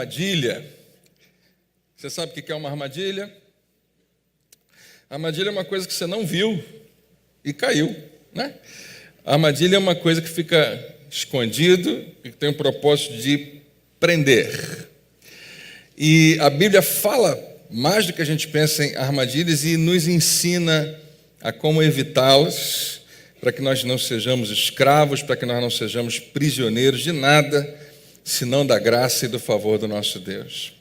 armadilha. Você sabe o que é uma armadilha? Armadilha é uma coisa que você não viu e caiu, né? A armadilha é uma coisa que fica escondido e que tem o propósito de prender. E a Bíblia fala mais do que a gente pensa em armadilhas e nos ensina a como evitá-las, para que nós não sejamos escravos, para que nós não sejamos prisioneiros de nada, senão da graça e do favor do nosso Deus.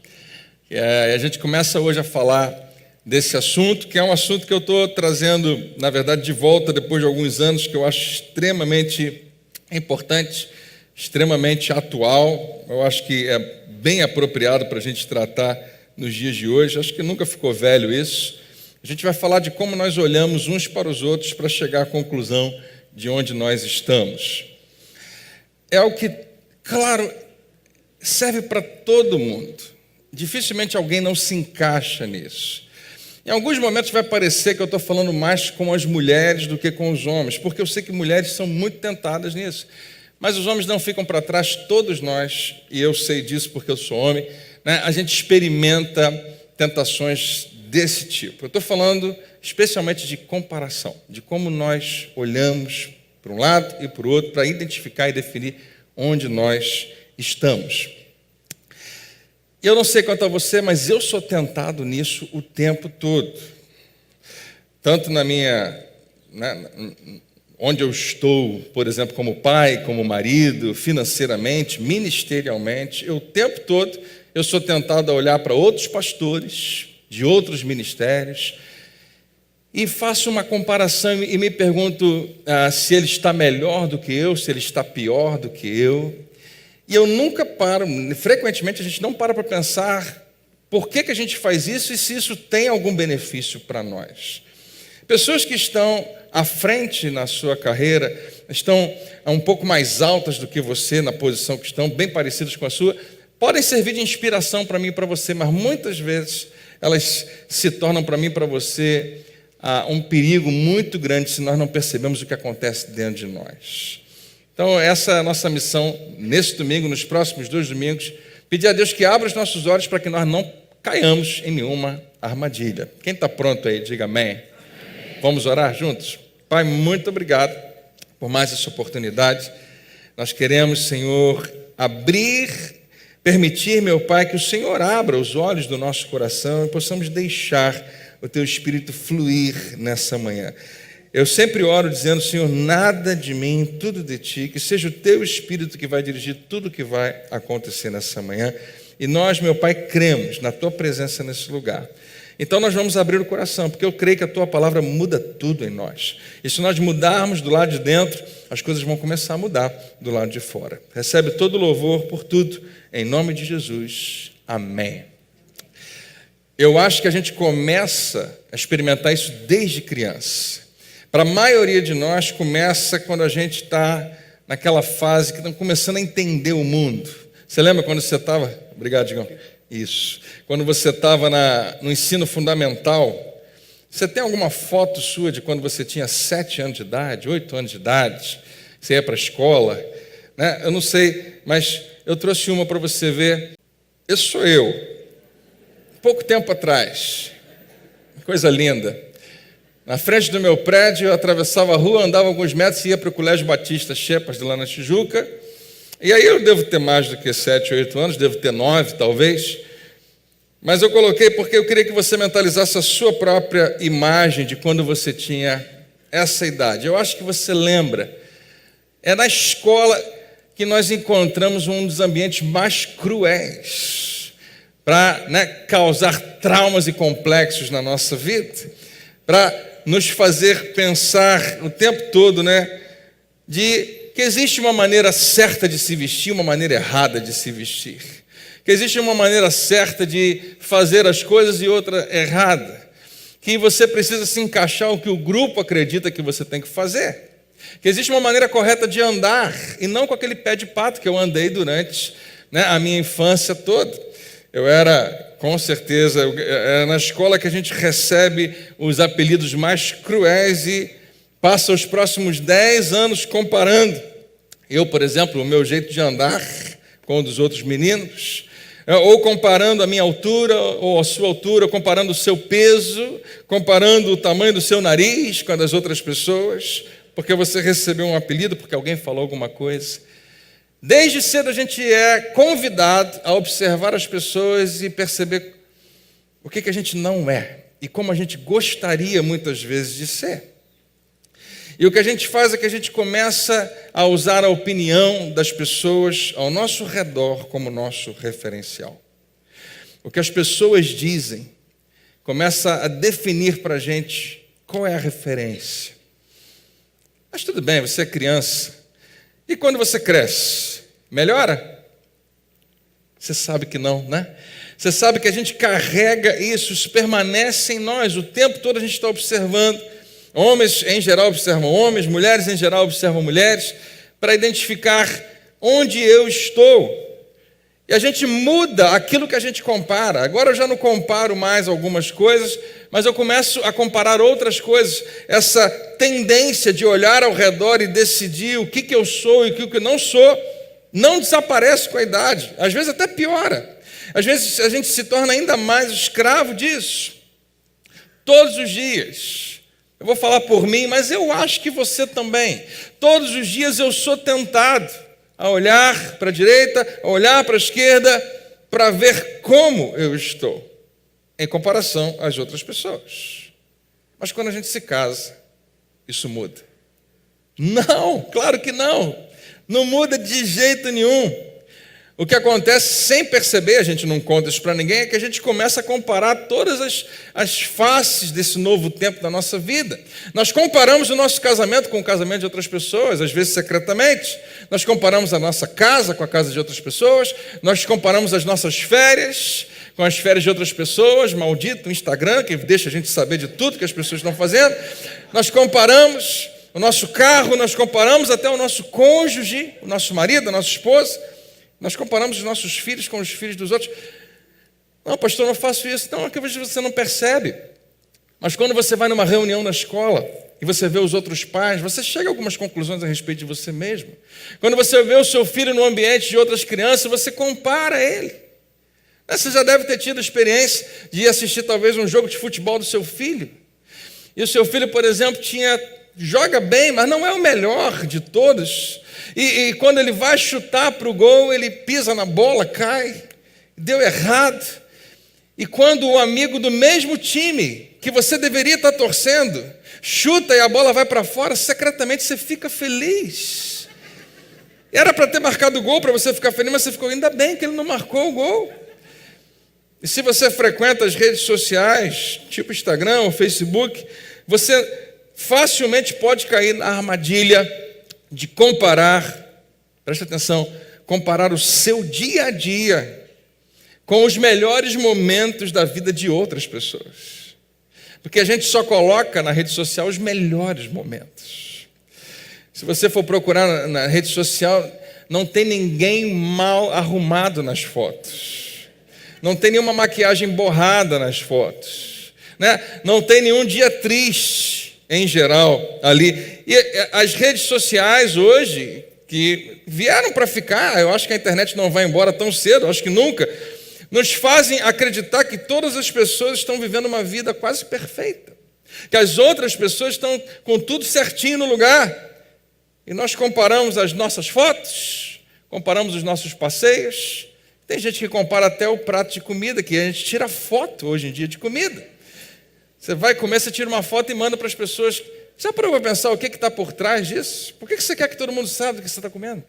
A gente começa hoje a falar desse assunto, que é um assunto que eu estou trazendo, na verdade, de volta depois de alguns anos, que eu acho extremamente importante, extremamente atual. Eu acho que é bem apropriado para a gente tratar nos dias de hoje. Acho que nunca ficou velho isso. A gente vai falar de como nós olhamos uns para os outros para chegar à conclusão de onde nós estamos. É algo que, claro, serve para todo mundo. Dificilmente alguém não se encaixa nisso. Em alguns momentos vai parecer que eu estou falando mais com as mulheres do que com os homens, porque eu sei que mulheres são muito tentadas nisso. Mas os homens não ficam para trás, todos nós, e eu sei disso porque eu sou homem, né? A gente experimenta tentações desse tipo. Eu estou falando especialmente de comparação, de como nós olhamos para um lado e para o outro para identificar e definir onde nós estamos. Eu não sei quanto a você, mas eu sou tentado nisso o tempo todo. Tanto na minha, onde eu estou, por exemplo, como pai, como marido, financeiramente, ministerialmente, o tempo todo eu sou tentado a olhar para outros pastores de outros ministérios e faço uma comparação e me pergunto se ele está melhor do que eu, se ele está pior do que eu. E eu nunca paro, frequentemente a gente não para pensar por que a gente faz isso e se isso tem algum benefício para nós. Pessoas que estão à frente na sua carreira, estão um pouco mais altas do que você, na posição que estão, bem parecidas com a sua, podem servir de inspiração para mim e para você, mas muitas vezes elas se tornam para mim e para você um perigo muito grande se nós não percebemos o que acontece dentro de nós. Então, essa é a nossa missão nesse domingo, nos próximos 2 domingos, pedir a Deus que abra os nossos olhos para que nós não caiamos em nenhuma armadilha. Quem está pronto aí, diga amém. Amém. Vamos orar juntos? Pai, muito obrigado por mais essa oportunidade. Nós queremos, Senhor, permitir, meu Pai, que o Senhor abra os olhos do nosso coração e possamos deixar o Teu Espírito fluir nessa manhã. Eu sempre oro dizendo, Senhor, nada de mim, tudo de Ti, que seja o Teu Espírito que vai dirigir tudo o que vai acontecer nessa manhã. E nós, meu Pai, cremos na Tua presença nesse lugar. Então nós vamos abrir o coração, porque eu creio que a Tua palavra muda tudo em nós. E se nós mudarmos do lado de dentro, as coisas vão começar a mudar do lado de fora. Recebe todo o louvor por tudo, em nome de Jesus. Amém. Eu acho que a gente começa a experimentar isso desde criança. Para a maioria de nós, começa quando a gente está naquela fase que está começando a entender o mundo. Você lembra quando você estava... Obrigado, Digão. Isso. Quando você estava no ensino fundamental, você tem alguma foto sua de quando você tinha 7 anos de idade, 8 anos de idade, você ia para a escola? Né? Eu não sei, mas eu trouxe uma para você ver. Esse sou eu. Pouco tempo atrás. Coisa linda. Na frente do meu prédio, eu atravessava a rua, andava alguns metros e ia para o Colégio Batista Chepas, de lá na Tijuca. E aí eu devo ter mais do que 7, 8 anos, devo ter 9, talvez. Mas eu coloquei porque eu queria que você mentalizasse a sua própria imagem de quando você tinha essa idade. Eu acho que você lembra. É na escola que nós encontramos um dos ambientes mais cruéis para causar traumas e complexos na nossa vida, para nos fazer pensar o tempo todo, de que existe uma maneira certa de se vestir, uma maneira errada de se vestir. Que existe uma maneira certa de fazer as coisas e outra errada. Que você precisa se encaixar o que o grupo acredita que você tem que fazer. Que existe uma maneira correta de andar, e não com aquele pé de pato que eu andei durante a minha infância toda. Eu era, com certeza, é na escola que a gente recebe os apelidos mais cruéis e passa os próximos 10 anos comparando. Eu, por exemplo, o meu jeito de andar com o dos outros meninos, ou comparando a minha altura ou a sua altura, comparando o seu peso, comparando o tamanho do seu nariz com a das outras pessoas, porque você recebeu um apelido, porque alguém falou alguma coisa. Desde cedo a gente é convidado a observar as pessoas e perceber o que a gente não é e como a gente gostaria muitas vezes de ser. E o que a gente faz é que a gente começa a usar a opinião das pessoas ao nosso redor como nosso referencial. O que as pessoas dizem começa a definir para a gente qual é a referência. Mas tudo bem, você é criança. E quando você cresce, melhora? Você sabe que não, né? Você sabe que a gente carrega isso permanece em nós. O tempo todo a gente está observando. Homens, em geral, observam homens, mulheres, em geral, observam mulheres, para identificar onde eu estou. E a gente muda aquilo que a gente compara. Agora eu já não comparo mais algumas coisas, mas eu começo a comparar outras coisas. Essa tendência de olhar ao redor e decidir o que eu sou e o que eu não sou, não desaparece com a idade. Às vezes até piora. Às vezes a gente se torna ainda mais escravo disso. Todos os dias. Eu vou falar por mim, mas eu acho que você também. Todos os dias eu sou tentado a olhar para a direita, a olhar para a esquerda, para ver como eu estou, em comparação às outras pessoas. Mas quando a gente se casa, isso muda. Não, claro que não. Não muda de jeito nenhum. O que acontece sem perceber, a gente não conta isso para ninguém, é que a gente começa a comparar todas as faces desse novo tempo da nossa vida. Nós comparamos o nosso casamento com o casamento de outras pessoas, às vezes secretamente. Nós comparamos a nossa casa com a casa de outras pessoas. Nós comparamos as nossas férias com as férias de outras pessoas. Maldito o Instagram, que deixa a gente saber de tudo que as pessoas estão fazendo. Nós comparamos o nosso carro, nós comparamos até o nosso cônjuge, o nosso marido, a nossa esposa. Nós comparamos os nossos filhos com os filhos dos outros. Não, pastor, não faço isso. Não, é que você não percebe. Mas quando você vai numa reunião na escola e você vê os outros pais, você chega a algumas conclusões a respeito de você mesmo. Quando você vê o seu filho no ambiente de outras crianças, você compara ele. Você já deve ter tido a experiência de ir assistir talvez um jogo de futebol do seu filho. E o seu filho, por exemplo, joga bem, mas não é o melhor de todos. E quando ele vai chutar para o gol, ele pisa na bola, cai, deu errado. E quando o amigo do mesmo time, que você deveria estar torcendo, chuta e a bola vai para fora, secretamente você fica feliz. Era para ter marcado o gol para você ficar feliz, mas você ficou ainda bem que ele não marcou o gol. E se você frequenta as redes sociais, tipo Instagram ou Facebook, você facilmente pode cair na armadilha de comparar, preste atenção, comparar o seu dia a dia com os melhores momentos da vida de outras pessoas. Porque a gente só coloca na rede social os melhores momentos. Se você for procurar na rede social, não tem ninguém mal arrumado nas fotos. Não tem nenhuma maquiagem borrada nas fotos. Né? Não tem nenhum dia triste. Em geral, ali. E as redes sociais hoje, que vieram para ficar, eu acho que a internet não vai embora tão cedo, acho que nunca, nos fazem acreditar que todas as pessoas estão vivendo uma vida quase perfeita, que as outras pessoas estão com tudo certinho no lugar. E nós comparamos as nossas fotos, comparamos os nossos passeios. Tem gente que compara até o prato de comida, que a gente tira foto hoje em dia de comida. Você vai comer, você tira uma foto e manda para as pessoas. Já parou para pensar o que está por trás disso? Por que você quer que todo mundo saiba do que você está comendo?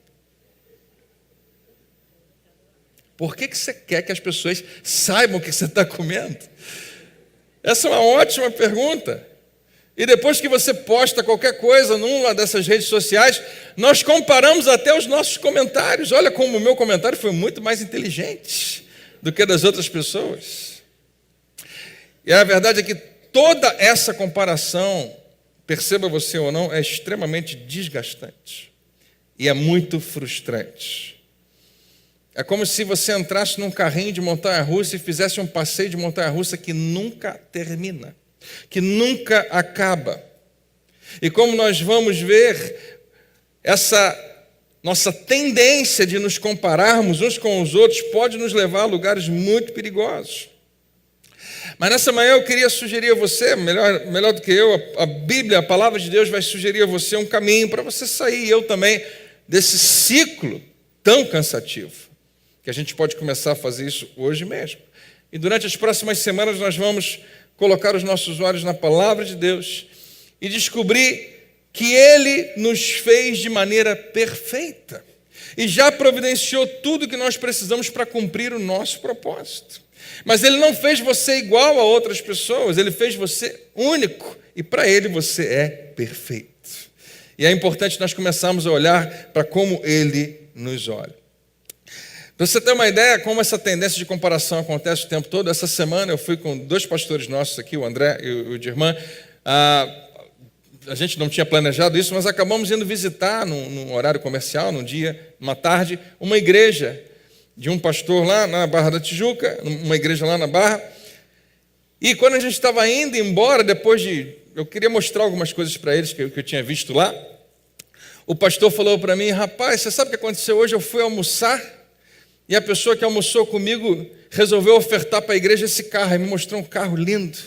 Por que você quer que as pessoas saibam o que você está comendo? Essa é uma ótima pergunta. E depois que você posta qualquer coisa numa dessas redes sociais, nós comparamos até os nossos comentários. Olha como o meu comentário foi muito mais inteligente do que das outras pessoas. E a verdade é que toda essa comparação, perceba você ou não, é extremamente desgastante e é muito frustrante. É como se você entrasse num carrinho de montanha-russa e fizesse um passeio de montanha-russa que nunca termina, que nunca acaba. E como nós vamos ver, essa nossa tendência de nos compararmos uns com os outros pode nos levar a lugares muito perigosos. Mas nessa manhã eu queria sugerir a você, melhor do que eu, a Bíblia, a palavra de Deus vai sugerir a você um caminho para você sair, eu também, desse ciclo tão cansativo, que a gente pode começar a fazer isso hoje mesmo. E durante as próximas semanas nós vamos colocar os nossos olhos na palavra de Deus e descobrir que Ele nos fez de maneira perfeita e já providenciou tudo que nós precisamos para cumprir o nosso propósito. Mas Ele não fez você igual a outras pessoas, Ele fez você único e para Ele você é perfeito. E é importante nós começarmos a olhar para como Ele nos olha. Para você ter uma ideia como essa tendência de comparação acontece o tempo todo, essa semana eu fui com 2 pastores nossos aqui, o André e o Dirman. A gente não tinha planejado isso, mas acabamos indo visitar num horário comercial, num dia, uma tarde, uma igreja de um pastor lá na Barra da Tijuca, uma igreja lá na Barra. E quando a gente estava indo embora, eu queria mostrar algumas coisas para eles que eu tinha visto lá, o pastor falou para mim: rapaz, você sabe o que aconteceu hoje? Eu fui almoçar e a pessoa que almoçou comigo resolveu ofertar para a igreja esse carro, e me mostrou um carro lindo.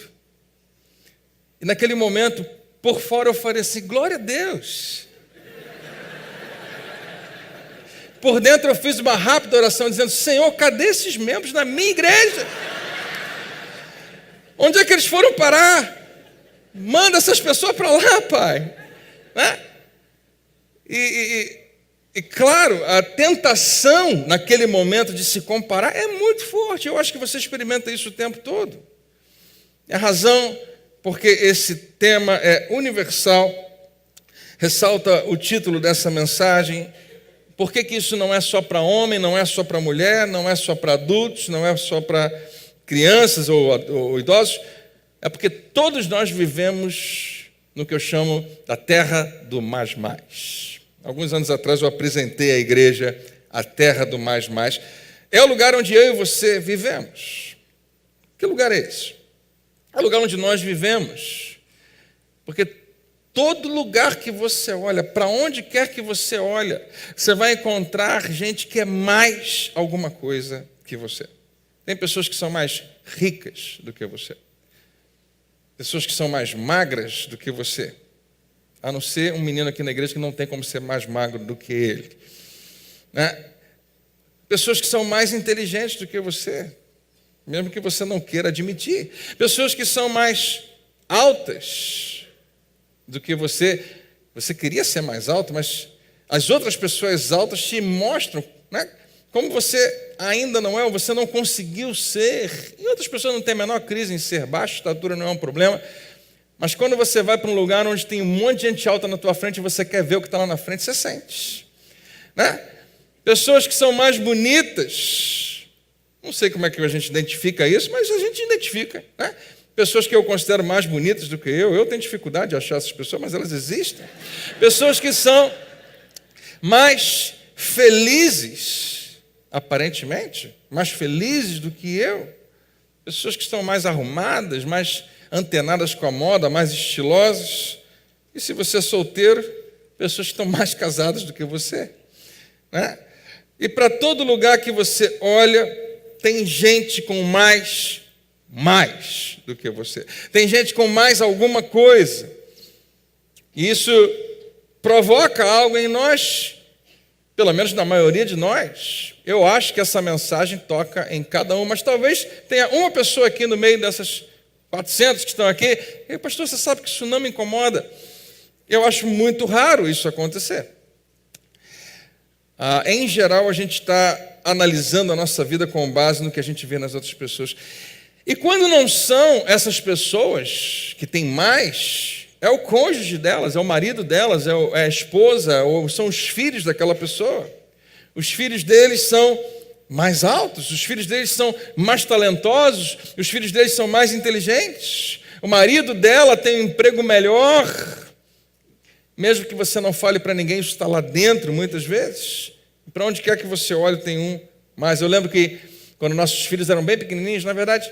E naquele momento, por fora eu falei assim: glória a Deus. Por dentro eu fiz uma rápida oração dizendo: Senhor, cadê esses membros na minha igreja? Onde é que eles foram parar? Manda essas pessoas para lá, Pai. Né? E claro, a tentação naquele momento de se comparar é muito forte. Eu acho que você experimenta isso o tempo todo. É a razão porque esse tema é universal, ressalta o título dessa mensagem. Por que isso não é só para homem, não é só para mulher, não é só para adultos, não é só para crianças ou idosos? É porque todos nós vivemos no que eu chamo da terra do mais. Alguns anos atrás eu apresentei à igreja a terra do mais. É o lugar onde eu e você vivemos. Que lugar é esse? É o lugar onde nós vivemos. Porque todo lugar que você olha, para onde quer que você olha, você vai encontrar gente que é mais alguma coisa que você. Tem pessoas que são mais ricas do que você. Pessoas que são mais magras do que você. A não ser um menino aqui na igreja que não tem como ser mais magro do que ele. Né? Pessoas que são mais inteligentes do que você, mesmo que você não queira admitir. Pessoas que são mais altas do que você. Você queria ser mais alto, mas as outras pessoas altas te mostram, né, como você ainda não é, ou você não conseguiu ser. E outras pessoas não têm a menor crise em ser baixo, estatura não é um problema. Mas quando você vai para um lugar onde tem um monte de gente alta na tua frente e você quer ver o que está lá na frente, você sente. Né? Pessoas que são mais bonitas, não sei como é que a gente identifica isso, mas a gente identifica. Né? Pessoas que eu considero mais bonitas do que eu tenho dificuldade de achar essas pessoas, mas elas existem. Pessoas que são mais felizes, aparentemente, mais felizes do que eu. Pessoas que estão mais arrumadas, mais antenadas com a moda, mais estilosas. E se você é solteiro, pessoas que estão mais casadas do que você. Né? E para todo lugar que você olha, tem gente com mais do que você. Tem gente com mais alguma coisa. E isso provoca algo em nós, pelo menos na maioria de nós. Eu acho que essa mensagem toca em cada um, mas talvez tenha uma pessoa aqui no meio dessas 400 que estão aqui. E, pastor, você sabe que isso não me incomoda. Eu acho muito raro isso acontecer. Em geral, a gente está analisando a nossa vida com base no que a gente vê nas outras pessoas. E quando não são essas pessoas que têm mais, é o cônjuge delas, é o marido delas, é a esposa, ou são os filhos daquela pessoa. Os filhos deles são mais altos, os filhos deles são mais talentosos, os filhos deles são mais inteligentes. O marido dela tem um emprego melhor. Mesmo que você não fale para ninguém, isso está lá dentro muitas vezes. Para onde quer que você olhe, tem um mais. Eu lembro que quando nossos filhos eram bem pequenininhos, na verdade,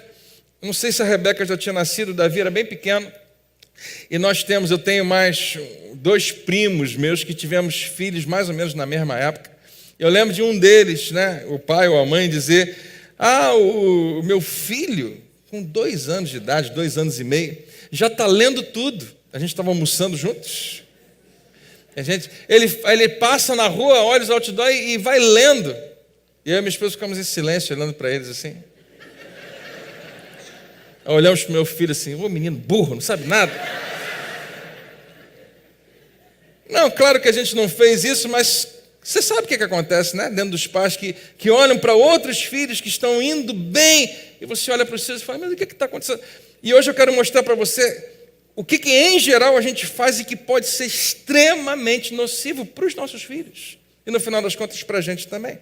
não sei se a Rebeca já tinha nascido, o Davi era bem pequeno, E eu tenho mais 2 primos meus que tivemos filhos mais ou menos na mesma época. Eu lembro de um deles, né, o pai ou a mãe, dizer: o meu filho, com 2 anos de idade, 2 anos e meio, já está lendo tudo. A gente estava almoçando juntos. Ele passa na rua, olha os outdoor e vai lendo. E eu e minha esposa ficamos em silêncio, olhando para eles assim. Olhamos para o meu filho assim: ô menino burro, não sabe nada. Não, claro que a gente não fez isso, mas você sabe o que acontece, né? Dentro dos pais que olham para outros filhos que estão indo bem, e você olha para os seus e fala: mas o que está acontecendo? E hoje eu quero mostrar para você o que em geral a gente faz e que pode ser extremamente nocivo para os nossos filhos. E no final das contas para a gente também.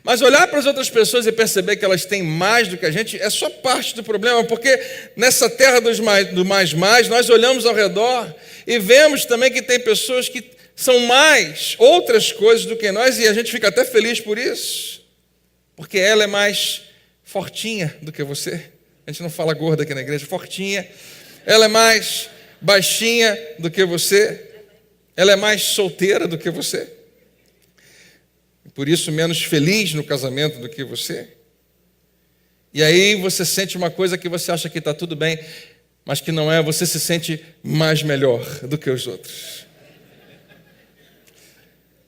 Mas olhar para as outras pessoas e perceber que elas têm mais do que a gente é só parte do problema, porque nessa terra do mais, nós olhamos ao redor e vemos também que tem pessoas que são mais outras coisas do que nós, e a gente fica até feliz por isso, porque ela é mais fortinha do que você. A gente não fala gorda aqui na igreja, fortinha. Ela é mais baixinha do que você. Ela é mais solteira do que você. Por isso, menos feliz no casamento do que você. E aí você sente uma coisa que você acha que está tudo bem, mas que não é. Você se sente mais melhor do que os outros.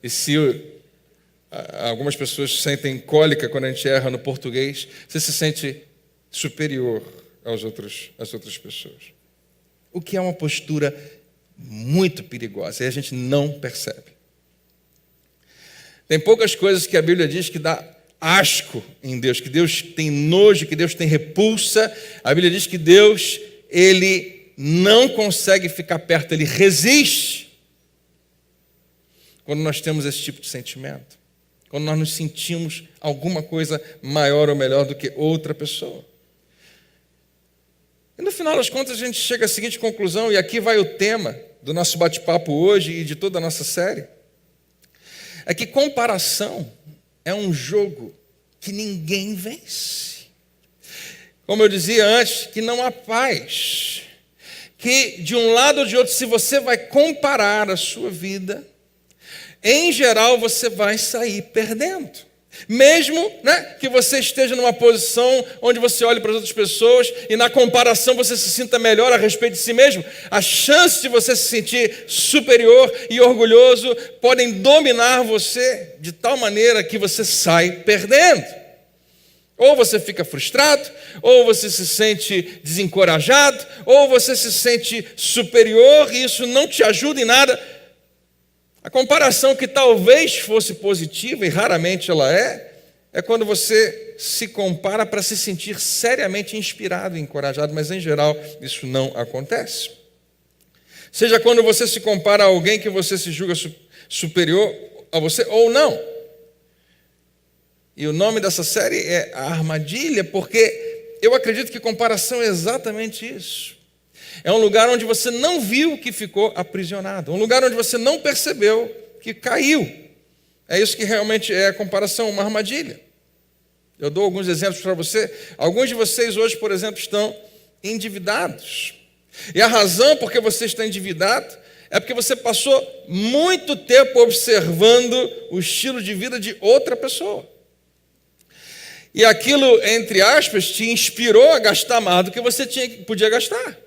E se algumas pessoas sentem cólica quando a gente erra no português, você se sente superior às outras pessoas. O que é uma postura muito perigosa, e a gente não percebe. Tem poucas coisas que a Bíblia diz que dá asco em Deus, que Deus tem nojo, que Deus tem repulsa. A Bíblia diz que Deus, Ele não consegue ficar perto, Ele resiste quando nós temos esse tipo de sentimento, quando nós nos sentimos alguma coisa maior ou melhor do que outra pessoa. E no final das contas a gente chega à seguinte conclusão, e aqui vai o tema do nosso bate-papo hoje e de toda a nossa série. É que comparação é um jogo que ninguém vence. Como eu dizia antes, que não há paz. Que de um lado ou de outro, se você vai comparar a sua vida, em geral você vai sair perdendo. Mesmo, né, que você esteja numa posição onde você olhe para as outras pessoas e na comparação você se sinta melhor a respeito de si mesmo, as chances de você se sentir superior e orgulhoso podem dominar você de tal maneira que você sai perdendo. Ou você fica frustrado, ou você se sente desencorajado, ou você se sente superior e isso não te ajuda em nada. A comparação que talvez fosse positiva, e raramente ela é quando você se compara para se sentir seriamente inspirado e encorajado, mas em geral isso não acontece. Seja quando você se compara a alguém que você se julga superior a você ou não. E o nome dessa série é A Armadilha, porque eu acredito que comparação é exatamente isso. É um lugar onde você não viu que ficou aprisionado. Um lugar onde você não percebeu que caiu. É isso que realmente é a comparação, uma armadilha. Eu dou alguns exemplos para você. Alguns de vocês hoje, por exemplo, estão endividados. E a razão por que você está endividado é porque você passou muito tempo observando o estilo de vida de outra pessoa. E aquilo, entre aspas, te inspirou a gastar mais do que você podia gastar.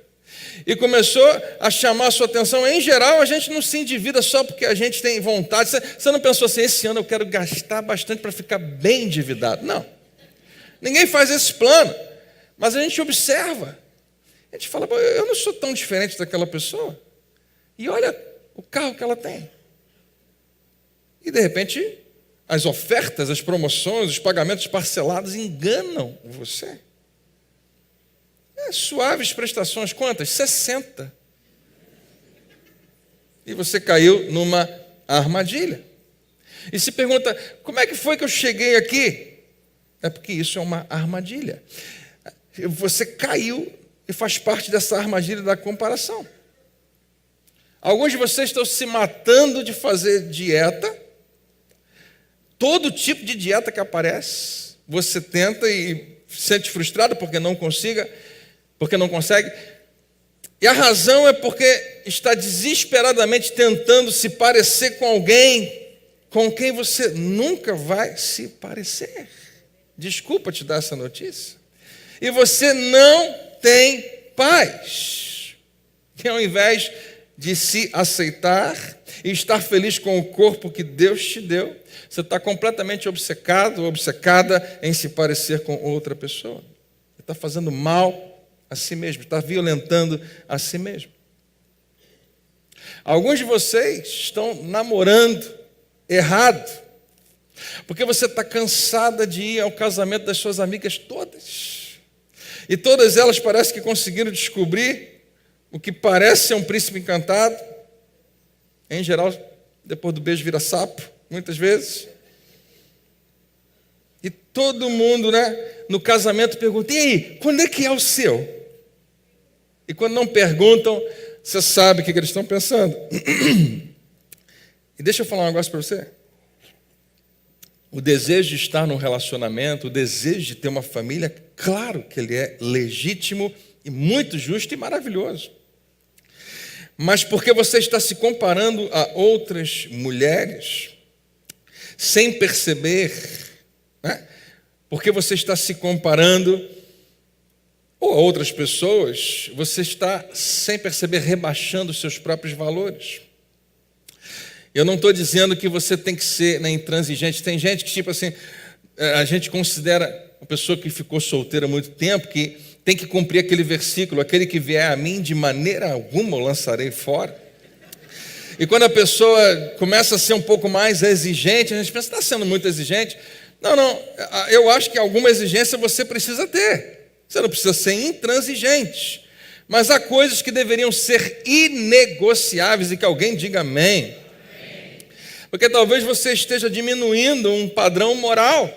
E começou a chamar a sua atenção. Em geral, a gente não se endivida só porque a gente tem vontade. Você não pensou assim: esse ano eu quero gastar bastante para ficar bem endividado. Não. Ninguém faz esse plano. Mas a gente observa. A gente fala: eu não sou tão diferente daquela pessoa. E olha o carro que ela tem. E de repente, as ofertas, as promoções, os pagamentos parcelados enganam você. Suaves prestações, quantas? 60. E você caiu numa armadilha. E se pergunta: como é que foi que eu cheguei aqui? É porque isso é uma armadilha. Você caiu e faz parte dessa armadilha da comparação. Alguns de vocês estão se matando de fazer dieta. Todo tipo de dieta que aparece, você tenta e se sente frustrado porque não consegue. E a razão é porque está desesperadamente tentando se parecer com alguém com quem você nunca vai se parecer. Desculpa te dar essa notícia. E você não tem paz. E ao invés de se aceitar e estar feliz com o corpo que Deus te deu, você está completamente obcecado ou obcecada em se parecer com outra pessoa. Você está fazendo mal a si mesmo, está violentando a si mesmo. Alguns de vocês estão namorando errado, porque você está cansada de ir ao casamento das suas amigas todas. E todas elas parecem que conseguiram descobrir o que parece ser um príncipe encantado. Em geral, depois do beijo vira sapo, muitas vezes. E todo mundo, no casamento pergunta: e aí, quando é que é o seu? E quando não perguntam, você sabe o que eles estão pensando. E deixa eu falar um negócio para você. O desejo de estar num relacionamento, o desejo de ter uma família, claro que ele é legítimo e muito justo e maravilhoso. Mas porque você está se comparando a outras mulheres, sem perceber, porque você está se comparando ou a outras pessoas, você está, sem perceber, rebaixando os seus próprios valores. Eu não estou dizendo que você tem que ser intransigente. Tem gente que, tipo assim, a gente considera uma pessoa que ficou solteira há muito tempo, que tem que cumprir aquele versículo: aquele que vier a mim, de maneira alguma o lançarei fora. E quando a pessoa começa a ser um pouco mais exigente, a gente pensa: está sendo muito exigente. Não, eu acho que alguma exigência você precisa ter. Você não precisa ser intransigente. Mas há coisas que deveriam ser inegociáveis, e que alguém diga amém. Porque talvez você esteja diminuindo um padrão moral,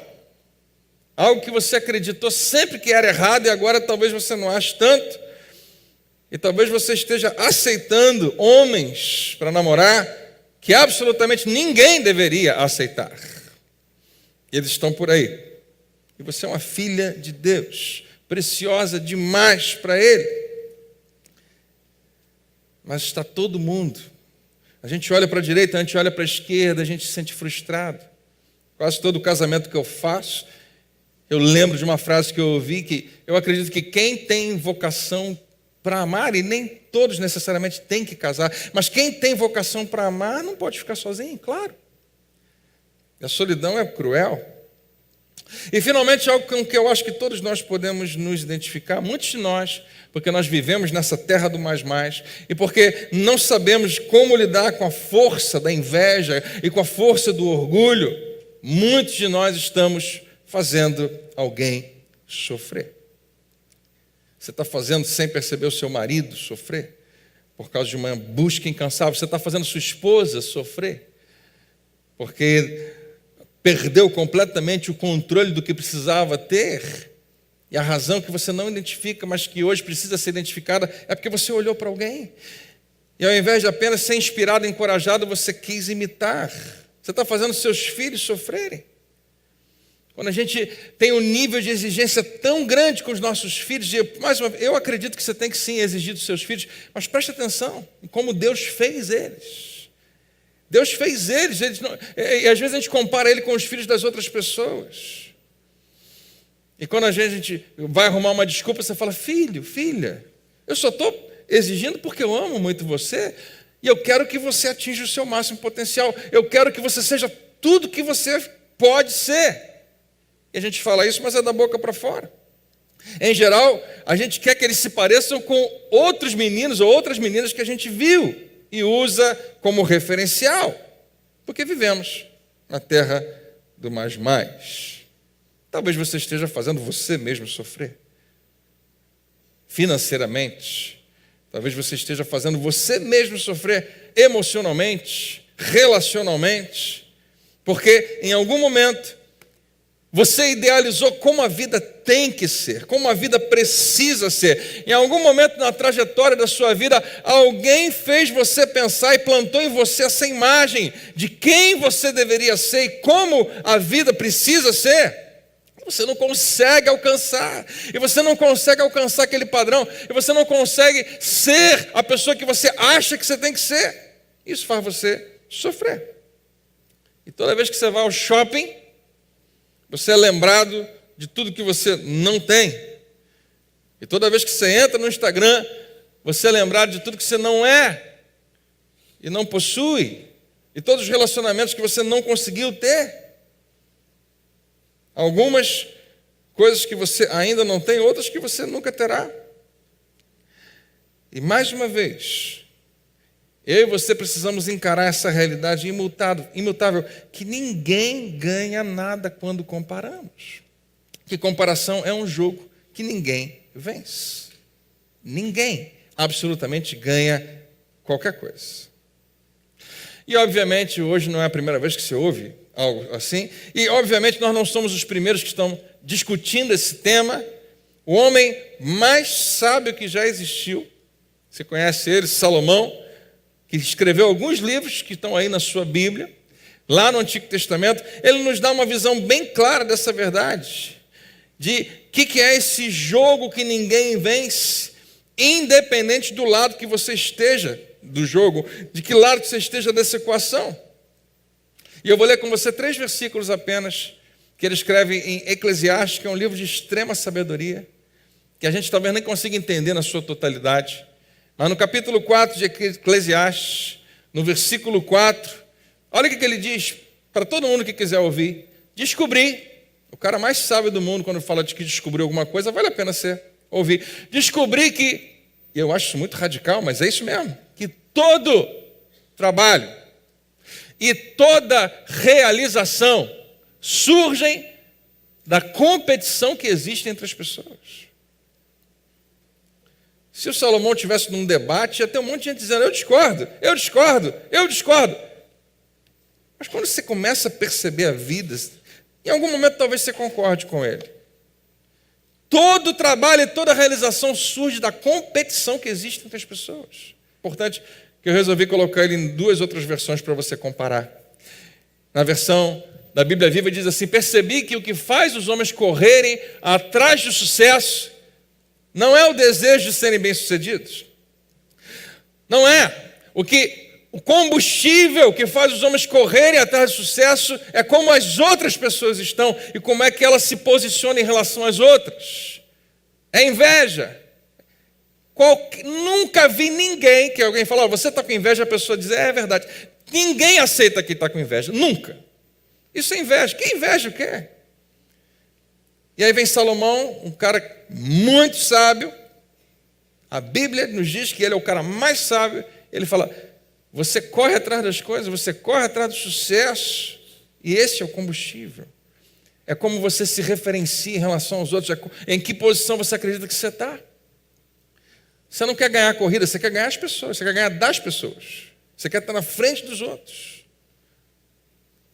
algo que você acreditou sempre que era errado e agora talvez você não ache tanto. E talvez você esteja aceitando homens para namorar que absolutamente ninguém deveria aceitar. E eles estão por aí. E você é uma filha de Deus, preciosa demais para Ele. Mas está todo mundo. A gente olha para a direita, a gente olha para a esquerda, a gente se sente frustrado. Quase todo casamento que eu faço, eu lembro de uma frase que eu ouvi, que eu acredito que quem tem vocação para amar, e nem todos necessariamente têm que casar, mas quem tem vocação para amar não pode ficar sozinho, claro. A solidão é cruel. E finalmente algo com que eu acho que todos nós podemos nos identificar, muitos de nós, porque nós vivemos nessa terra do mais, e porque não sabemos como lidar com a força da inveja e com a força do orgulho, muitos de nós estamos fazendo alguém sofrer. Você está fazendo sem perceber o seu marido sofrer, por causa de uma busca incansável. Você está fazendo sua esposa sofrer, porque perdeu completamente o controle do que precisava ter. E a razão que você não identifica, mas que hoje precisa ser identificada, é porque você olhou para alguém. E ao invés de apenas ser inspirado, encorajado, você quis imitar. Você está fazendo seus filhos sofrerem. Quando a gente tem um nível de exigência tão grande com os nossos filhos, eu acredito que você tem que sim exigir dos seus filhos, mas preste atenção em como Deus fez eles. Deus fez eles e às vezes a gente compara ele com os filhos das outras pessoas. E quando a gente vai arrumar uma desculpa, você fala: filho, filha, eu só estou exigindo porque eu amo muito você e eu quero que você atinja o seu máximo potencial. Eu quero que você seja tudo que você pode ser. E a gente fala isso, mas é da boca para fora. Em geral, a gente quer que eles se pareçam com outros meninos ou outras meninas que a gente viu e usa como referencial, porque vivemos na terra do mais. Talvez você esteja fazendo você mesmo sofrer financeiramente. Talvez você esteja fazendo você mesmo sofrer emocionalmente, relacionalmente, porque em algum momento você idealizou como a vida tem que ser, como a vida precisa ser. Em algum momento na trajetória da sua vida, alguém fez você pensar e plantou em você essa imagem de quem você deveria ser e como a vida precisa ser. Você não consegue alcançar. E você não consegue alcançar aquele padrão. E você não consegue ser a pessoa que você acha que você tem que ser. Isso faz você sofrer. E toda vez que você vai ao shopping, você é lembrado de tudo que você não tem. E toda vez que você entra no Instagram, você é lembrado de tudo que você não é e não possui. E todos os relacionamentos que você não conseguiu ter. Algumas coisas que você ainda não tem, outras que você nunca terá. E mais uma vez, eu e você precisamos encarar essa realidade imutável, que ninguém ganha nada quando comparamos. Que comparação é um jogo que ninguém vence. Ninguém absolutamente ganha qualquer coisa. E obviamente hoje não é a primeira vez que você ouve algo assim. E obviamente nós não somos os primeiros que estão discutindo esse tema. O homem mais sábio que já existiu, você conhece ele, Salomão, que escreveu alguns livros que estão aí na sua Bíblia, lá no Antigo Testamento, ele nos dá uma visão bem clara dessa verdade, de que é esse jogo que ninguém vence, independente do lado que você esteja do jogo, de que lado que você esteja dessa equação. E eu vou ler com você 3 versículos apenas, que ele escreve em Eclesiastes, que é um livro de extrema sabedoria, que a gente talvez nem consiga entender na sua totalidade. Mas no capítulo 4 de Eclesiastes, no versículo 4, olha o que ele diz, para todo mundo que quiser ouvir. Descobri, o cara mais sábio do mundo, quando fala de que descobriu alguma coisa, vale a pena você ouvir. Descobri que, e eu acho isso muito radical, mas é isso mesmo, que todo trabalho e toda realização surgem da competição que existe entre as pessoas. Se o Salomão tivesse num debate, ia ter um monte de gente dizendo, eu discordo. Mas quando você começa a perceber a vida, em algum momento talvez você concorde com ele. Todo trabalho e toda realização surge da competição que existe entre as pessoas. Importante que eu resolvi colocar ele em 2 outras versões para você comparar. Na versão da Bíblia Viva diz assim, percebi que o que faz os homens correrem atrás do sucesso não é o desejo de serem bem-sucedidos. Não é. O combustível que faz os homens correrem atrás do sucesso é como as outras pessoas estão e como é que elas se posicionam em relação às outras. É inveja. Nunca vi ninguém que alguém fala, você está com inveja, a pessoa diz, é verdade. Ninguém aceita que está com inveja, nunca. Isso é inveja. Que inveja o quê? E aí vem Salomão, um cara muito sábio. A Bíblia nos diz que ele é o cara mais sábio. Ele fala, você corre atrás das coisas, você corre atrás do sucesso, e esse é o combustível. É como você se referencia em relação aos outros, em que posição você acredita que você está. Você não quer ganhar a corrida, você quer ganhar as pessoas, você quer ganhar das pessoas. Você quer estar na frente dos outros.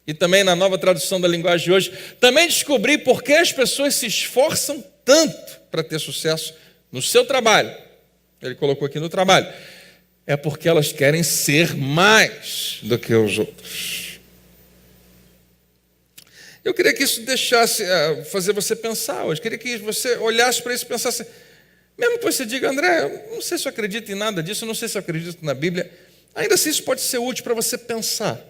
E também na nova tradução da linguagem de hoje, também descobri por que as pessoas se esforçam tanto para ter sucesso no seu trabalho. Ele colocou aqui no trabalho. É porque elas querem ser mais do que os outros. Eu queria que isso deixasse fazer você pensar hoje. Eu queria que você olhasse para isso e pensasse, mesmo que você diga, André, eu não sei se eu acredito em nada disso, eu não sei se eu acredito na Bíblia, ainda assim isso pode ser útil para você pensar.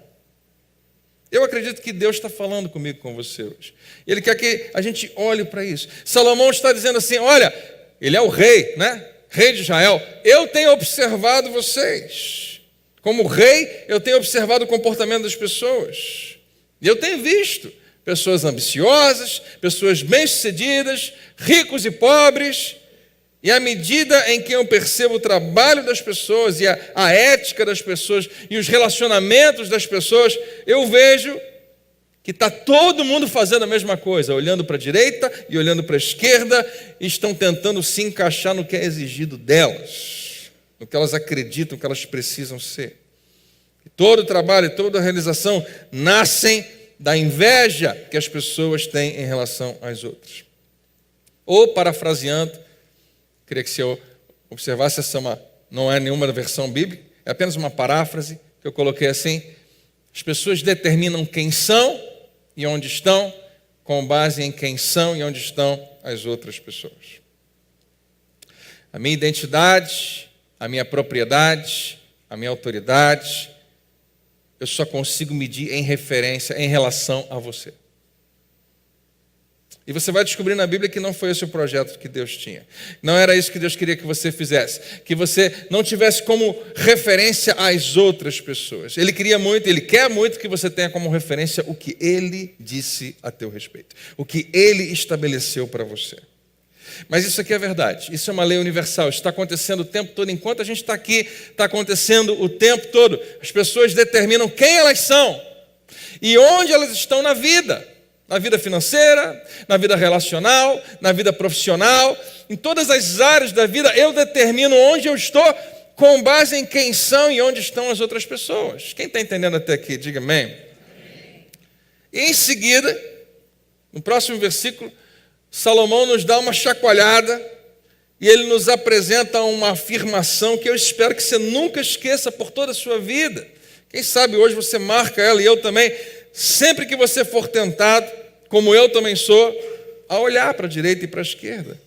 Eu acredito que Deus está falando comigo, com você hoje. Ele quer que a gente olhe para isso. Salomão está dizendo assim, olha, ele é o rei, né? Rei de Israel. Eu tenho observado vocês. Como rei, eu tenho observado o comportamento das pessoas. E eu tenho visto pessoas ambiciosas, pessoas bem-sucedidas, ricos e pobres. E à medida em que eu percebo o trabalho das pessoas e a ética das pessoas e os relacionamentos das pessoas, eu vejo que está todo mundo fazendo a mesma coisa, olhando para a direita e olhando para a esquerda, e estão tentando se encaixar no que é exigido delas, no que elas acreditam que elas precisam ser. E todo o trabalho e toda a realização nascem da inveja que as pessoas têm em relação às outras. Ou, parafraseando, queria que você observasse, não é nenhuma versão bíblica, é apenas uma paráfrase que eu coloquei assim, as pessoas determinam quem são e onde estão com base em quem são e onde estão as outras pessoas. A minha identidade, a minha propriedade, a minha autoridade, eu só consigo medir em referência, em relação a você. E você vai descobrir na Bíblia que não foi esse o projeto que Deus tinha. Não era isso que Deus queria que você fizesse. Que você não tivesse como referência as outras pessoas. Ele queria muito, Ele quer muito que você tenha como referência o que Ele disse a teu respeito. O que Ele estabeleceu para você. Mas isso aqui é verdade. Isso é uma lei universal. Isso está acontecendo o tempo todo. Enquanto a gente está aqui, está acontecendo o tempo todo. As pessoas determinam quem elas são e onde elas estão na vida. Na vida financeira, na vida relacional, na vida profissional, em todas as áreas da vida, eu determino onde eu estou com base em quem são e onde estão as outras pessoas. Quem está entendendo até aqui, diga amém. E em seguida, no próximo versículo, Salomão nos dá uma chacoalhada e ele nos apresenta uma afirmação que eu espero que você nunca esqueça por toda a sua vida. Quem sabe hoje você marca ela e eu também. Sempre que você for tentado, como eu também sou, a olhar para a direita e para a esquerda,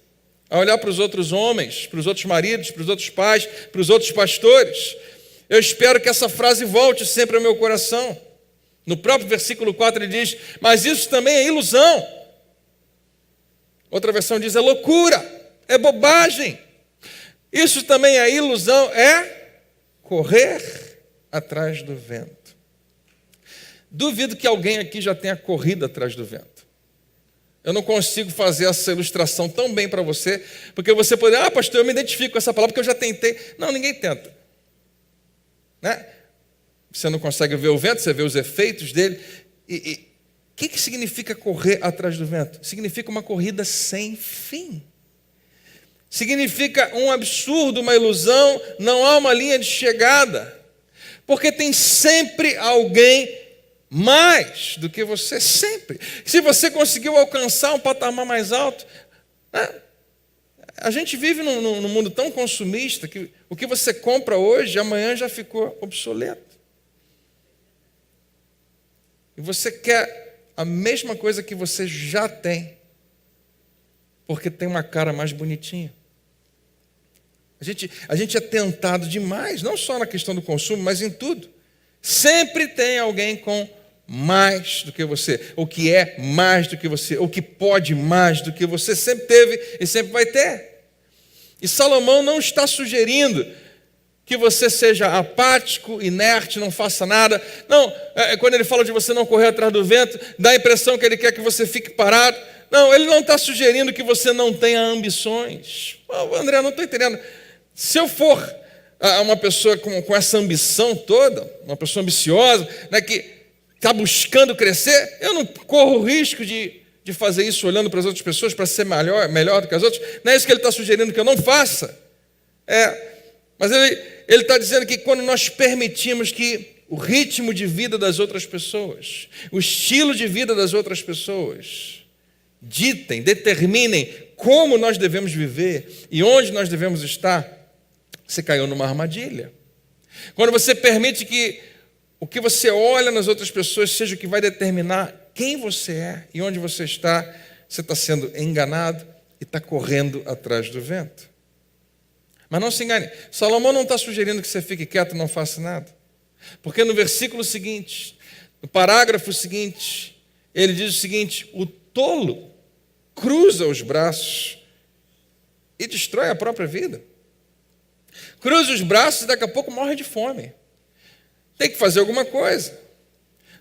a olhar para os outros homens, para os outros maridos, para os outros pais, para os outros pastores, eu espero que essa frase volte sempre ao meu coração. No próprio versículo 4 ele diz, mas isso também é ilusão. Outra versão diz, é loucura, é bobagem. Isso também é ilusão, é correr atrás do vento. Duvido que alguém aqui já tenha corrido atrás do vento. Eu não consigo fazer essa ilustração tão bem para você, porque você poderia, pastor, eu me identifico com essa palavra porque eu já tentei. Não, ninguém tenta. Né? Você não consegue ver o vento, você vê os efeitos dele. O que significa correr atrás do vento? Significa uma corrida sem fim. Significa um absurdo, uma ilusão, não há uma linha de chegada. Porque tem sempre alguém mais do que você, sempre. Se você conseguiu alcançar um patamar mais alto, né? A gente vive num mundo tão consumista que o que você compra hoje, amanhã já ficou obsoleto. E você quer a mesma coisa que você já tem, porque tem uma cara mais bonitinha. A gente é tentado demais, não só na questão do consumo, mas em tudo. Sempre tem alguém com mais do que você, ou que é mais do que você, ou que pode mais do que você, sempre teve e sempre vai ter. E Salomão não está sugerindo que você seja apático, inerte, não faça nada. Não, quando ele fala de você não correr atrás do vento, dá a impressão que ele quer que você fique parado. Não, ele não está sugerindo que você não tenha ambições. André, eu não estou entendendo. Se eu for uma pessoa com essa ambição toda, uma pessoa ambiciosa, né, que está buscando crescer, eu não corro o risco de fazer isso olhando para as outras pessoas para ser melhor do que as outras. Não é isso que ele está sugerindo que eu não faça. Mas ele está dizendo que quando nós permitimos que o ritmo de vida das outras pessoas, o estilo de vida das outras pessoas, determinem como nós devemos viver e onde nós devemos estar, você caiu numa armadilha. Quando você permite que o que você olha nas outras pessoas seja o que vai determinar quem você é e onde você está sendo enganado e está correndo atrás do vento. Mas não se engane, Salomão não está sugerindo que você fique quieto e não faça nada. Porque no versículo seguinte, no parágrafo seguinte, ele diz o seguinte, o tolo cruza os braços e destrói a própria vida. Cruza os braços e daqui a pouco morre de fome. Tem que fazer alguma coisa.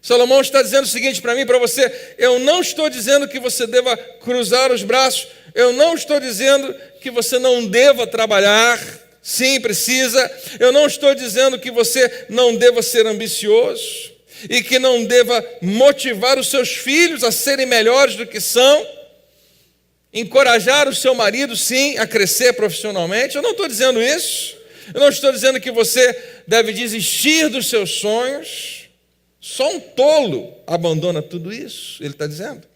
Salomão está dizendo o seguinte para mim e para você, eu não estou dizendo que você deva cruzar os braços, eu não estou dizendo que você não deva trabalhar, sim, precisa, eu não estou dizendo que você não deva ser ambicioso e que não deva motivar os seus filhos a serem melhores do que são, encorajar o seu marido, sim, a crescer profissionalmente, eu não estou dizendo isso, eu não estou dizendo que você deve desistir dos seus sonhos. Só um tolo abandona tudo isso, ele está dizendo.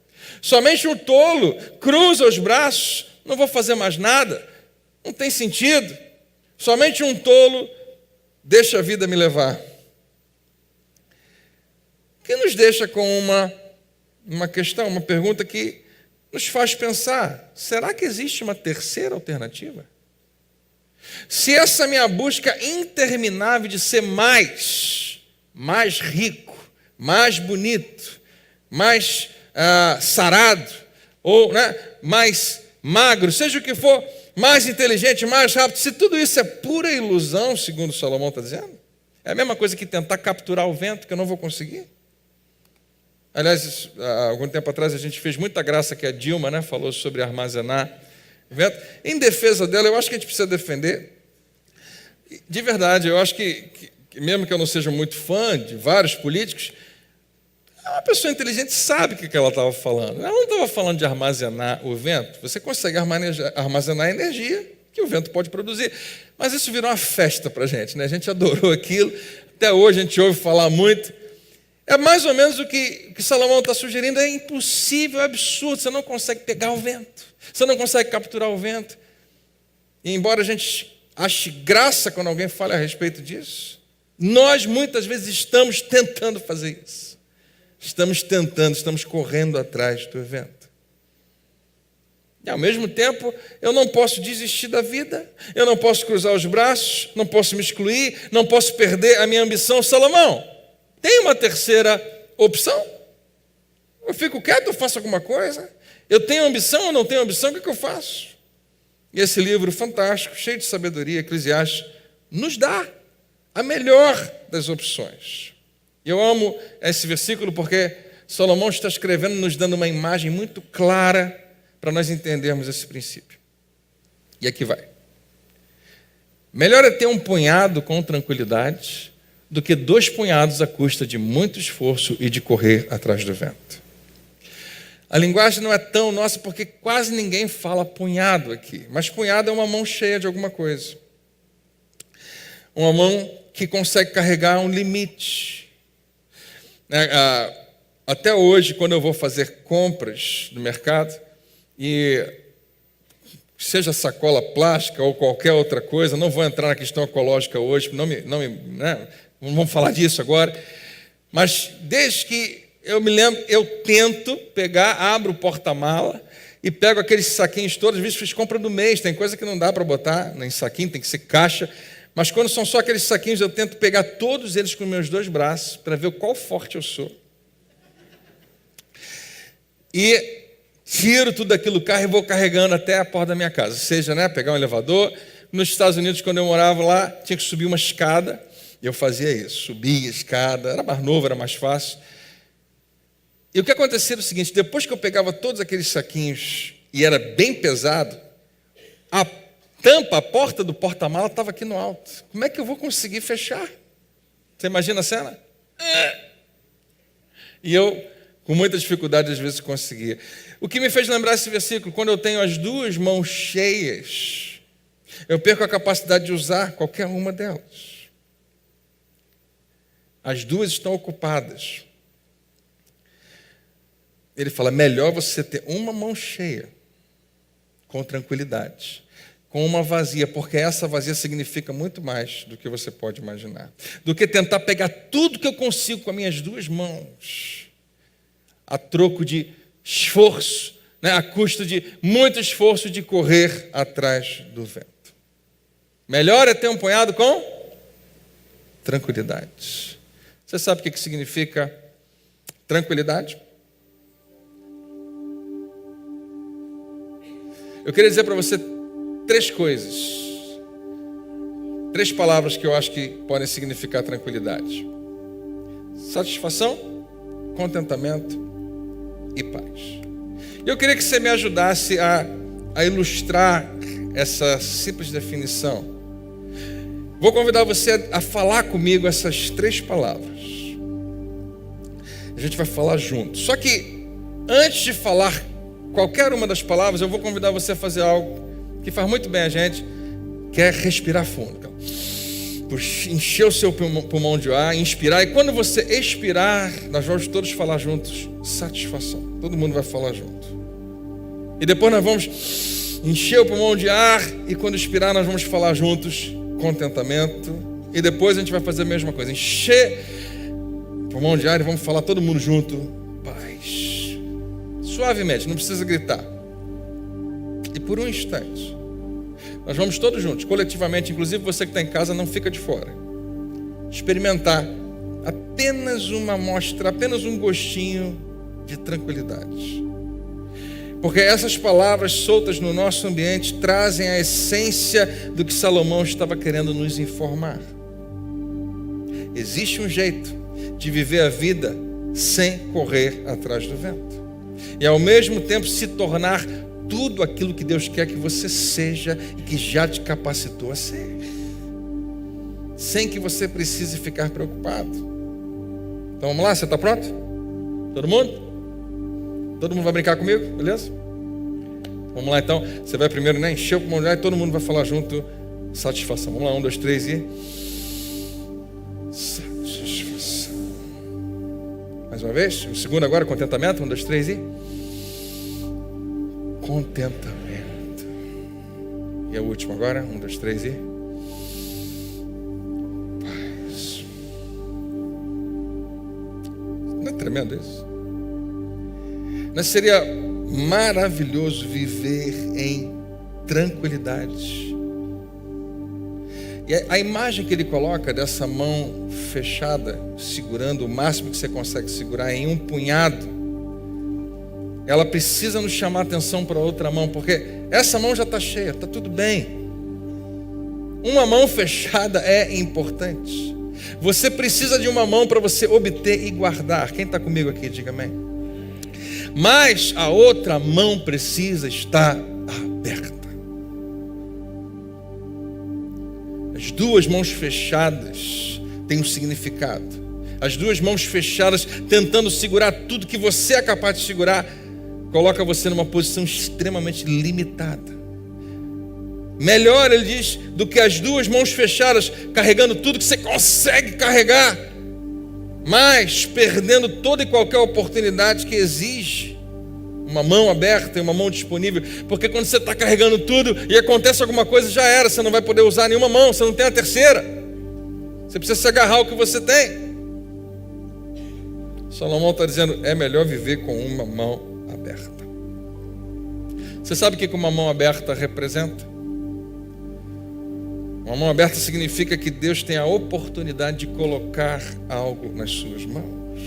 Somente um tolo cruza os braços, não vou fazer mais nada, não tem sentido. Somente um tolo deixa a vida me levar. Que nos deixa com uma uma questão, uma pergunta que nos faz pensar: será que existe uma terceira alternativa? Se essa minha busca interminável de ser mais rico, mais bonito, mais sarado, ou mais magro, seja o que for, mais inteligente, mais rápido, se tudo isso é pura ilusão, segundo Salomão está dizendo, é a mesma coisa que tentar capturar o vento, que eu não vou conseguir. Aliás, há algum tempo atrás a gente fez muita graça que a Dilma falou sobre armazenar vento. Em defesa dela, eu acho que a gente precisa defender. De verdade, eu acho que mesmo que eu não seja muito fã de vários políticos, uma pessoa inteligente sabe o que ela estava falando. Ela não estava falando de armazenar o vento. Você consegue armazenar a energia que o vento pode produzir. Mas isso virou uma festa para a gente, né? A gente adorou aquilo. Até hoje a gente ouve falar muito. É mais ou menos o que Salomão está sugerindo. É impossível, é absurdo. Você não consegue pegar o vento. Você não consegue capturar o vento. E embora a gente ache graça quando alguém fala a respeito disso, nós muitas vezes estamos tentando fazer isso. Estamos correndo atrás do vento. E ao mesmo tempo, eu não posso desistir da vida, eu não posso cruzar os braços, não posso me excluir, não posso perder a minha ambição. Salomão, tem uma terceira opção? Eu fico quieto, eu faço alguma coisa? Eu tenho ambição ou não tenho ambição? O que eu faço? E esse livro fantástico, cheio de sabedoria, Eclesiastes, nos dá a melhor das opções. E eu amo esse versículo porque Salomão está escrevendo, nos dando uma imagem muito clara para nós entendermos esse princípio. E aqui vai. Melhor é ter um punhado com tranquilidade do que 2 punhados à custa de muito esforço e de correr atrás do vento. A linguagem não é tão nossa porque quase ninguém fala punhado aqui, mas punhado é uma mão cheia de alguma coisa. Uma mão que consegue carregar um limite. Até hoje, quando eu vou fazer compras no mercado, e seja sacola plástica ou qualquer outra coisa, não vou entrar na questão ecológica hoje, não vamos falar disso agora, mas desde que eu me lembro, eu tento pegar, abro o porta-mala e pego aqueles saquinhos todos. Às vezes fiz compra do mês, tem coisa que não dá para botar em saquinho, tem que ser caixa, mas quando são só aqueles saquinhos, eu tento pegar todos eles com meus 2 braços para ver o qual forte eu sou. E tiro tudo aquilo do carro e vou carregando até a porta da minha casa. Seja, pegar um elevador. Nos Estados Unidos, quando eu morava lá, tinha que subir uma escada. E eu fazia isso, subia a escada. Era mais novo, era mais fácil. E o que acontecia era o seguinte: depois que eu pegava todos aqueles saquinhos e era bem pesado, a tampa, a porta do porta-mala estava aqui no alto. Como é que eu vou conseguir fechar? Você imagina a cena? E eu, com muita dificuldade, às vezes conseguia. O que me fez lembrar esse versículo: quando eu tenho as 2 mãos cheias, eu perco a capacidade de usar qualquer uma delas. As 2 estão ocupadas. Ele fala: melhor você ter uma mão cheia, com tranquilidade, com uma vazia, porque essa vazia significa muito mais do que você pode imaginar, do que tentar pegar tudo que eu consigo com as minhas 2 mãos, a troco de esforço, a custo de muito esforço de correr atrás do vento. Melhor é ter um punhado com tranquilidade. Você sabe o que significa tranquilidade? Eu queria dizer para você 3 coisas, 3 palavras que eu acho que podem significar tranquilidade: satisfação, contentamento e paz. Eu queria que você me ajudasse a ilustrar essa simples definição. Vou convidar você a falar comigo essas 3 palavras. A gente vai falar junto. Só que antes de falar qualquer uma das palavras, eu vou convidar você a fazer algo que faz muito bem a gente, que é respirar fundo. Encher o seu pulmão de ar, inspirar, e quando você expirar, nós vamos todos falar juntos: satisfação. Todo mundo vai falar junto. E depois nós vamos encher o pulmão de ar, e quando expirar nós vamos falar juntos: contentamento. E depois a gente vai fazer a mesma coisa: encher o pulmão de ar e vamos falar todo mundo junto: paz. suavemente, não precisa gritar. E por um instante, nós vamos todos juntos, coletivamente, inclusive você que está em casa, não fica de fora. Experimentar apenas uma amostra, apenas um gostinho de tranquilidade. Porque essas palavras soltas no nosso ambiente trazem a essência do que Salomão estava querendo nos informar. Existe um jeito de viver a vida sem correr atrás do vento. E ao mesmo tempo se tornar tudo aquilo que Deus quer que você seja e que já te capacitou a ser. Sem que você precise ficar preocupado. Então vamos lá, você está pronto? Todo mundo? Todo mundo vai brincar comigo, beleza? Vamos lá então, você vai primeiro, né? Encher o pulmão e todo mundo vai falar junto. Satisfação. Vamos lá, 1, 2, 3 e... satisfação. Mais uma vez, o segundo agora, contentamento. 1, 2, 3 e... contentamento. E o último agora, 1, 2, 3 e... paz. Não é tremendo isso? Não seria maravilhoso viver em tranquilidade? E a imagem que ele coloca dessa mão fechada, segurando o máximo que você consegue segurar em um punhado, ela precisa nos chamar a atenção para outra mão, porque essa mão já está cheia, está tudo bem. Uma mão fechada é importante. Você precisa de uma mão para você obter e guardar. Quem está comigo aqui, diga amém. Mas a outra mão precisa estar aberta. As duas mãos fechadas têm um significado. As duas mãos fechadas tentando segurar tudo que você é capaz de segurar, coloca você numa posição extremamente limitada. Melhor, ele diz, do que as duas mãos fechadas carregando tudo que você consegue carregar, mas perdendo toda e qualquer oportunidade que exige uma mão aberta e uma mão disponível. Porque quando você está carregando tudo e acontece alguma coisa, já era, você não vai poder usar nenhuma mão, você não tem a terceira. Você precisa se agarrar ao que você tem. Salomão está dizendo, é melhor viver com uma mão aberta. Você sabe o que uma mão aberta representa? Uma mão aberta significa que Deus tem a oportunidade de colocar algo nas suas mãos.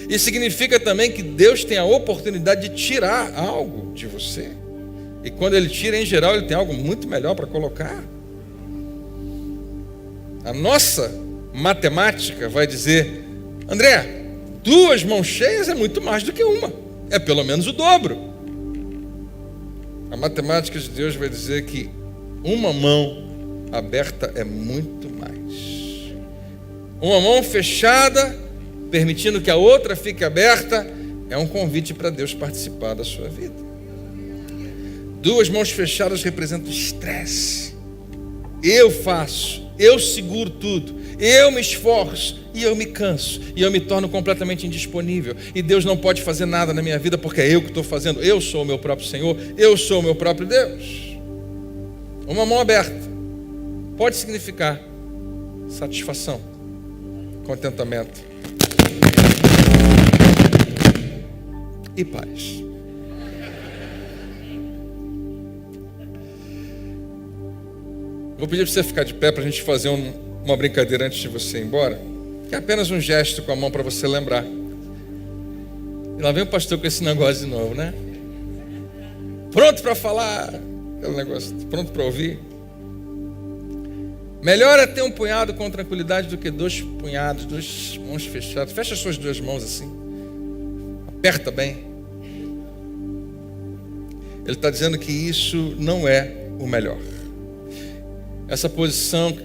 E significa também que Deus tem a oportunidade de tirar algo de você. E quando Ele tira, em geral, Ele tem algo muito melhor para colocar. A nossa matemática vai dizer, André, 2 mãos cheias é muito mais do que uma. É pelo menos o dobro. A matemática de Deus vai dizer que uma mão aberta é muito mais. Uma mão fechada, permitindo que a outra fique aberta, é um convite para Deus participar da sua vida. 2 mãos fechadas representam estresse. Eu faço, eu seguro tudo, eu me esforço e eu me canso e eu me torno completamente indisponível. E Deus não pode fazer nada na minha vida porque é eu que estou fazendo. Eu sou o meu próprio Senhor, eu sou o meu próprio Deus. Uma mão aberta pode significar satisfação, contentamento e paz. Vou pedir para você ficar de pé para a gente fazer uma brincadeira antes de você ir embora. Que é apenas um gesto com a mão para você lembrar. E lá vem o pastor com esse negócio de novo, né? Pronto para falar, aquele negócio, pronto para ouvir. Melhor é ter um punhado com tranquilidade do que 2 punhados, 2 mãos fechadas. Fecha as suas 2 mãos assim. Aperta bem. Ele está dizendo que isso não é o melhor. Essa posição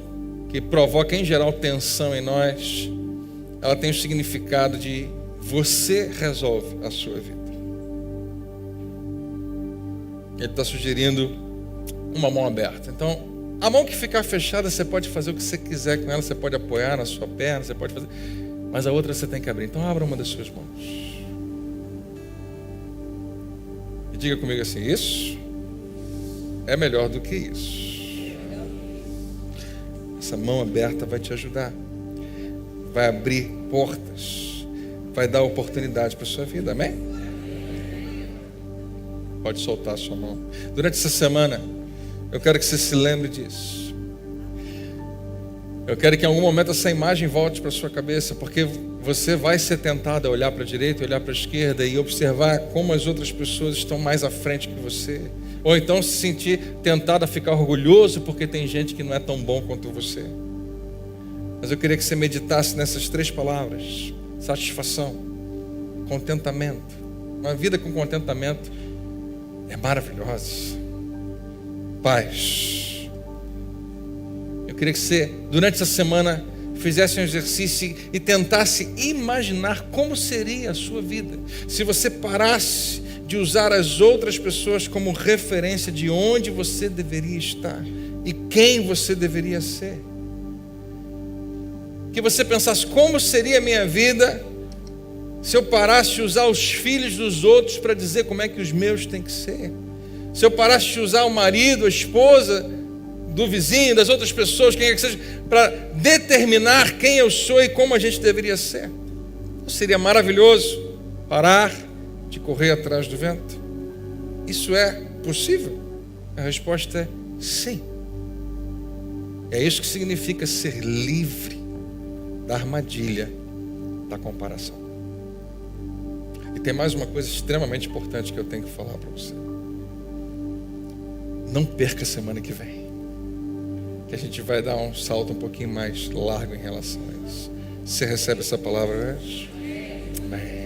que provoca em geral tensão em nós, ela tem o significado de você resolve a sua vida. Ele está sugerindo uma mão aberta. Então, a mão que ficar fechada, você pode fazer o que você quiser com ela, você pode apoiar na sua perna, você pode fazer, mas a outra você tem que abrir. Então, abra uma das suas mãos. E diga comigo assim, isso é melhor do que isso. Essa mão aberta vai te ajudar, vai abrir portas, vai dar oportunidade para a sua vida, amém? Pode soltar a sua mão. Durante essa semana, eu quero que você se lembre disso. Eu quero que em algum momento essa imagem volte para a sua cabeça, porque você vai ser tentado a olhar para a direita, olhar para a esquerda e observar como as outras pessoas estão mais à frente que você. Ou então se sentir tentado a ficar orgulhoso porque tem gente que não é tão bom quanto você. Mas eu queria que você meditasse nessas 3 palavras: satisfação, contentamento. Uma vida com contentamento é maravilhosa. Paz. Eu queria que você, durante essa semana, fizesse um exercício e tentasse imaginar como seria a sua vida se você parasse de usar as outras pessoas como referência de onde você deveria estar e quem você deveria ser. Que você pensasse: como seria a minha vida se eu parasse de usar os filhos dos outros para dizer como é que os meus têm que ser? Se eu parasse de usar o marido, a esposa do vizinho, das outras pessoas, quem é que seja, para determinar quem eu sou e como a gente deveria ser? Não seria maravilhoso parar de correr atrás do vento? Isso é possível? A resposta é sim. É isso que significa ser livre da armadilha da comparação. E tem mais uma coisa extremamente importante que eu tenho que falar para você. Não perca a semana que vem, que a gente vai dar um salto um pouquinho mais largo em relação a isso. Você recebe essa palavra hoje? Amém.